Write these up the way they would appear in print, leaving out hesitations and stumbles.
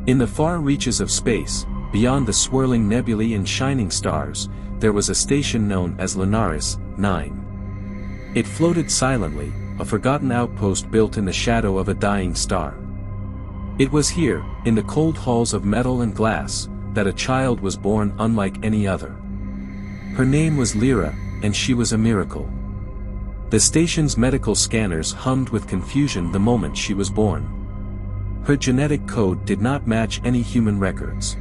In the far reaches of space, beyond the swirling nebulae and shining stars, there was a station known as Lunaris 9. It floated silently, a forgotten outpost built in the shadow of a dying star. It was here, in the cold halls of metal and glass, that a child was born unlike any other. Her name was Lyra, and she was a miracle. The station's medical scanners hummed with confusion the moment she was born. Her genetic code did not match any human records.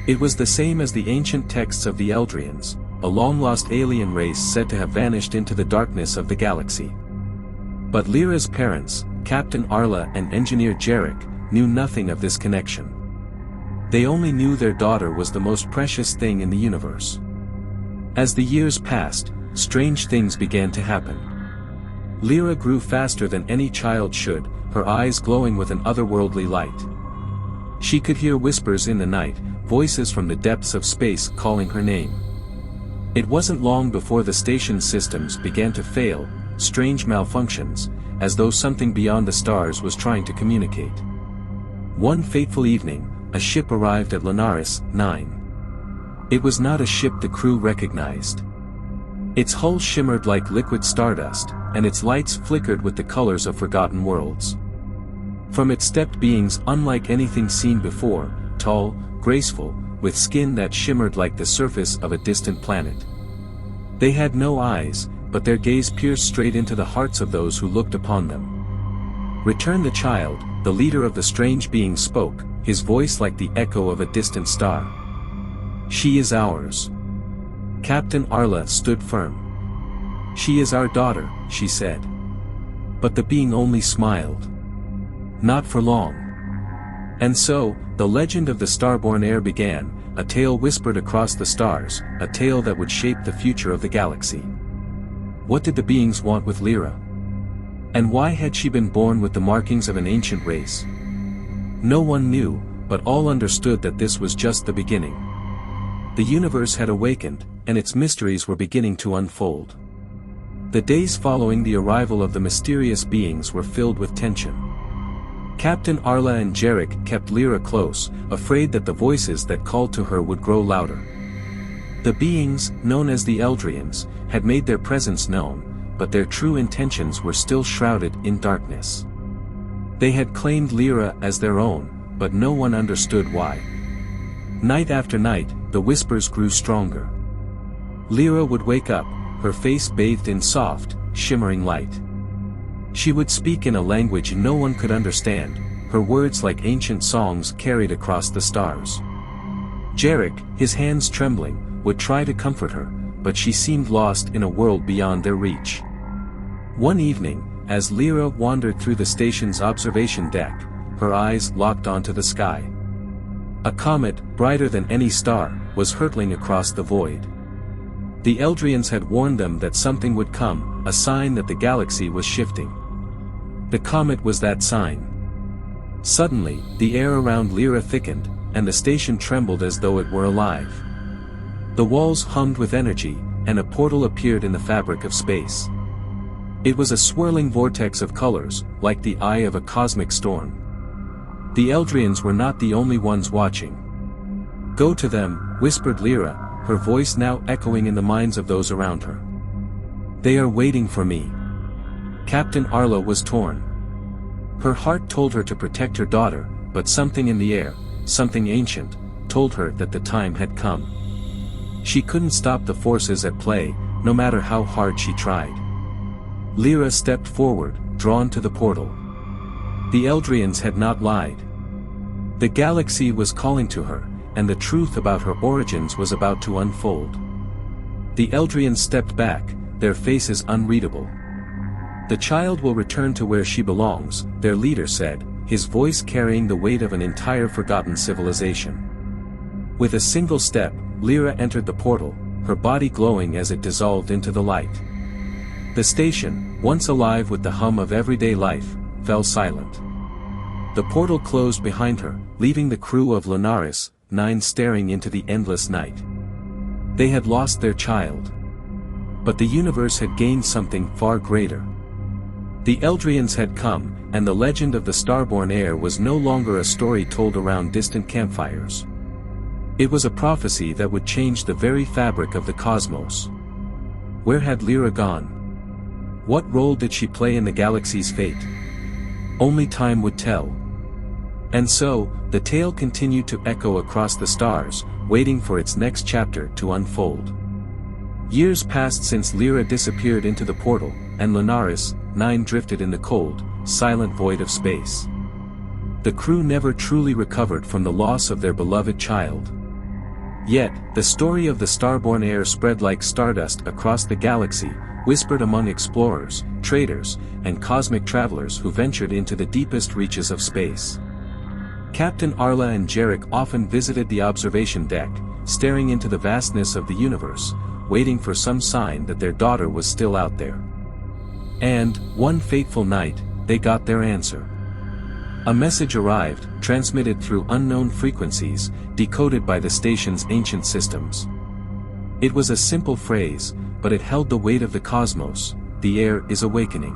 It was the same as the ancient texts of the Eldrians, a long-lost alien race said to have vanished into the darkness of the galaxy. But Lyra's parents, Captain Arla and Engineer Jarek, knew nothing of this connection. They only knew their daughter was the most precious thing in the universe. As the years passed, strange things began to happen. Lyra grew faster than any child should, her eyes glowing with an otherworldly light. She could hear whispers in the night, voices from the depths of space calling her name. It wasn't long before the station's systems began to fail, strange malfunctions, as though something beyond the stars was trying to communicate. One fateful evening, a ship arrived at Lunaris 9. It was not a ship the crew recognized. Its hull shimmered like liquid stardust, and its lights flickered with the colors of forgotten worlds. From it stepped beings unlike anything seen before, tall, graceful, with skin that shimmered like the surface of a distant planet. They had no eyes, but their gaze pierced straight into the hearts of those who looked upon them. "Return the child," the leader of the strange being spoke, his voice like the echo of a distant star. "She is ours." Captain Arla stood firm. "She is our daughter," she said. But the being only smiled. Not for long. And so, the legend of the Starborn Heir began, a tale whispered across the stars, a tale that would shape the future of the galaxy. What did the beings want with Lyra? And why had she been born with the markings of an ancient race? No one knew, but all understood that this was just the beginning. The universe had awakened, and its mysteries were beginning to unfold. The days following the arrival of the mysterious beings were filled with tension. Captain Arla and Jarek kept Lyra close, afraid that the voices that called to her would grow louder. The beings, known as the Eldrians, had made their presence known, but their true intentions were still shrouded in darkness. They had claimed Lyra as their own, but no one understood why. Night after night, the whispers grew stronger. Lyra would wake up, her face bathed in soft, shimmering light. She would speak in a language no one could understand, her words like ancient songs carried across the stars. Jarek, his hands trembling, would try to comfort her, but she seemed lost in a world beyond their reach. One evening, as Lyra wandered through the station's observation deck, her eyes locked onto the sky. A comet, brighter than any star, was hurtling across the void. The Eldrians had warned them that something would come, a sign that the galaxy was shifting. The comet was that sign. Suddenly, the air around Lyra thickened, and the station trembled as though it were alive. The walls hummed with energy, and a portal appeared in the fabric of space. It was a swirling vortex of colors, like the eye of a cosmic storm. The Eldrians were not the only ones watching. "Go to them," whispered Lyra, her voice now echoing in the minds of those around her. "They are waiting for me." Captain Arla was torn. Her heart told her to protect her daughter, but something in the air, something ancient, told her that the time had come. She couldn't stop the forces at play, no matter how hard she tried. Lyra stepped forward, drawn to the portal. The Eldrians had not lied. The galaxy was calling to her, and the truth about her origins was about to unfold. The Eldrians stepped back, their faces unreadable. "The child will return to where she belongs," their leader said, his voice carrying the weight of an entire forgotten civilization. With a single step, Lyra entered the portal, her body glowing as it dissolved into the light. The station, once alive with the hum of everyday life, fell silent. The portal closed behind her, leaving the crew of Lunaris 9 staring into the endless night. They had lost their child. But the universe had gained something far greater. The Eldrians had come, and the legend of the Starborn Heir was no longer a story told around distant campfires. It was a prophecy that would change the very fabric of the cosmos. Where had Lyra gone? What role did she play in the galaxy's fate? Only time would tell. And so, the tale continued to echo across the stars, waiting for its next chapter to unfold. Years passed since Lyra disappeared into the portal, and Lunaris, 9 drifted in the cold, silent void of space. The crew never truly recovered from the loss of their beloved child. Yet, the story of the Starborn Heir spread like stardust across the galaxy, whispered among explorers, traders, and cosmic travelers who ventured into the deepest reaches of space. Captain Arla and Jarek often visited the observation deck, staring into the vastness of the universe, waiting for some sign that their daughter was still out there. And, one fateful night, they got their answer. A message arrived, transmitted through unknown frequencies, decoded by the station's ancient systems. It was a simple phrase, but it held the weight of the cosmos: the heir is awakening.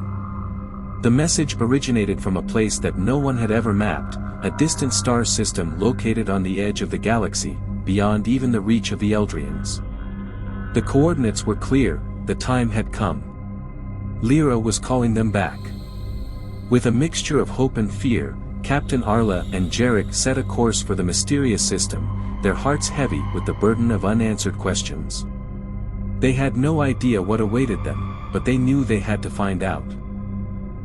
The message originated from a place that no one had ever mapped, a distant star system located on the edge of the galaxy, beyond even the reach of the Eldrians. The coordinates were clear, the time had come. Lyra was calling them back. With a mixture of hope and fear, Captain Arla and Jarek set a course for the mysterious system, their hearts heavy with the burden of unanswered questions. They had no idea what awaited them, but they knew they had to find out.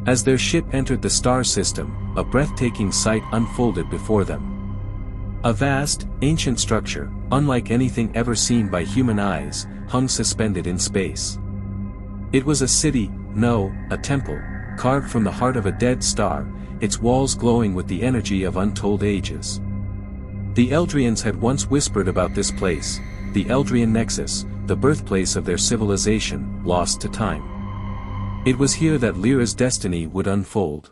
As their ship entered the star system, a breathtaking sight unfolded before them. A vast, ancient structure, unlike anything ever seen by human eyes, hung suspended in space. It was a city, no, a temple, carved from the heart of a dead star, its walls glowing with the energy of untold ages. The Eldrians had once whispered about this place, the Eldrian Nexus, the birthplace of their civilization, lost to time. It was here that Lyra's destiny would unfold.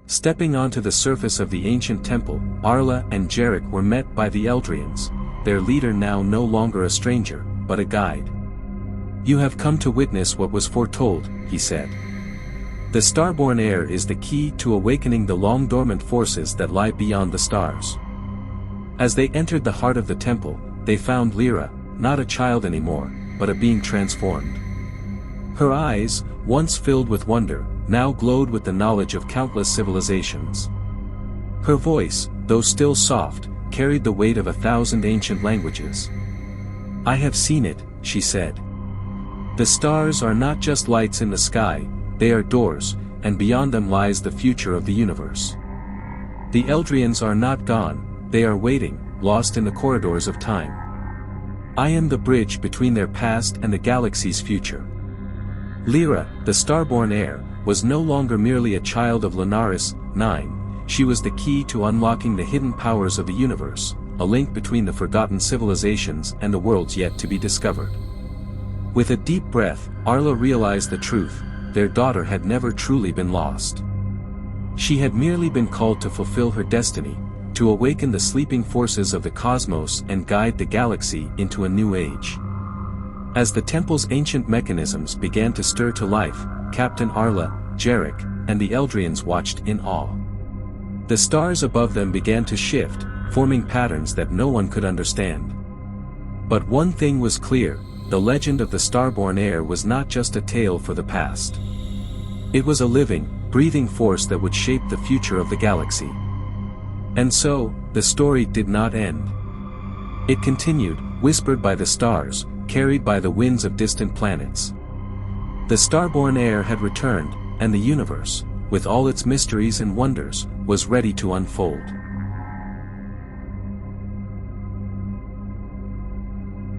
Stepping onto the surface of the ancient temple, Arla and Jarek were met by the Eldrians, their leader now no longer a stranger, but a guide. "You have come to witness what was foretold," he said. "The Starborn Heir is the key to awakening the long-dormant forces that lie beyond the stars." As they entered the heart of the temple, they found Lyra, not a child anymore, but a being transformed. Her eyes, once filled with wonder, now glowed with the knowledge of countless civilizations. Her voice, though still soft, carried the weight of 1,000 ancient languages. "I have seen it," she said. "The stars are not just lights in the sky, they are doors, and beyond them lies the future of the universe. The Eldrians are not gone, they are waiting, lost in the corridors of time. I am the bridge between their past and the galaxy's future." Lyra, the Starborn Heir, was no longer merely a child of Lunaris, 9, she was the key to unlocking the hidden powers of the universe, a link between the forgotten civilizations and the worlds yet to be discovered. With a deep breath, Arla realized the truth: their daughter had never truly been lost. She had merely been called to fulfill her destiny, to awaken the sleeping forces of the cosmos and guide the galaxy into a new age. As the temple's ancient mechanisms began to stir to life, Captain Arla, Jarek, and the Eldrians watched in awe. The stars above them began to shift, forming patterns that no one could understand. But one thing was clear: the legend of the Starborn Heir was not just a tale for the past. It was a living, breathing force that would shape the future of the galaxy. And so, the story did not end. It continued, whispered by the stars, carried by the winds of distant planets. The Starborn Heir had returned, and the universe, with all its mysteries and wonders, was ready to unfold.